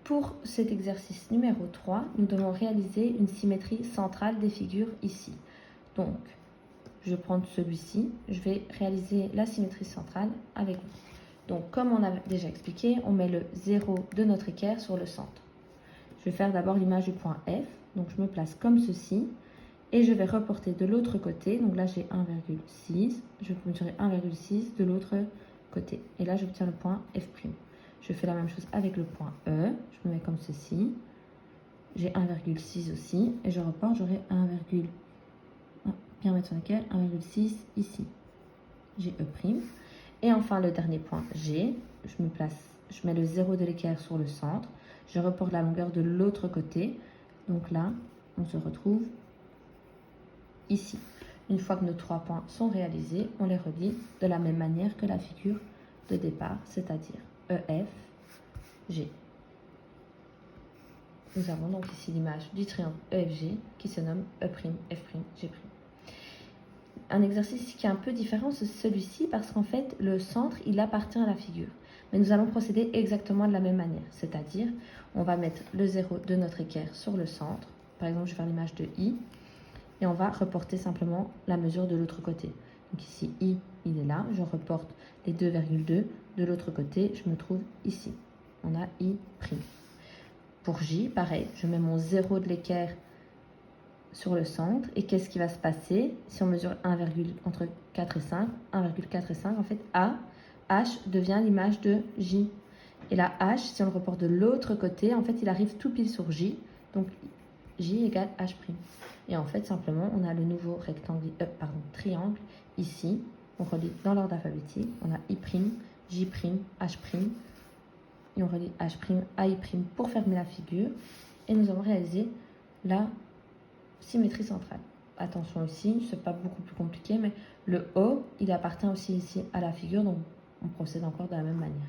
Pour cet exercice numéro 3, nous devons réaliser une symétrie centrale des figures ici. Donc, je vais prendre celui-ci, je vais réaliser la symétrie centrale avec vous. Donc, comme on a déjà expliqué, on met le 0 de notre équerre sur le centre. Je vais faire d'abord l'image du point F, donc je me place comme ceci, et je vais reporter de l'autre côté, donc là j'ai 1,6, je vais mesurer 1,6 de l'autre côté, et là j'obtiens le point F'. Je fais la même chose avec le point E, je me mets comme ceci, j'ai 1,6 aussi, et je reporte, j'aurai 1, bien mettre son équerre, 1,6 ici, j'ai E'. Et enfin le dernier point G, je me place, je mets le 0 de l'équerre sur le centre, je reporte la longueur de l'autre côté, donc là on se retrouve ici. Une fois que nos 3 points sont réalisés, on les relie de la même manière que la figure de départ, c'est-à-dire EF, G. Nous avons donc ici l'image du triangle EFG qui se nomme E', F', G'. Un exercice qui est un peu différent, c'est celui-ci parce qu'en fait, le centre, il appartient à la figure. Mais nous allons procéder exactement de la même manière, c'est-à-dire, on va mettre le 0 de notre équerre sur le centre. Par exemple, je vais faire l'image de I. Et on va reporter simplement la mesure de l'autre côté. Donc ici, I, il est là. Je reporte les 2,2 de l'autre côté. Je me trouve ici. On a I'. Pour J, pareil, je mets mon 0 de l'équerre sur le centre. Et qu'est-ce qui va se passer si on mesure entre 4 et 5, 1,4 et 5, en fait, A, H devient l'image de J. Et là, H, si on le reporte de l'autre côté, en fait, il arrive tout pile sur J. Donc, J égale H'. Et en fait, simplement, on a le nouveau triangle ici. On relie dans l'ordre alphabétique. On a I', J', H'. Et on relie H' à I' pour fermer la figure. Et nous avons réalisé la symétrie centrale. Attention ici, c'est pas beaucoup plus compliqué, mais le O, il appartient aussi ici à la figure. Donc, on procède encore de la même manière.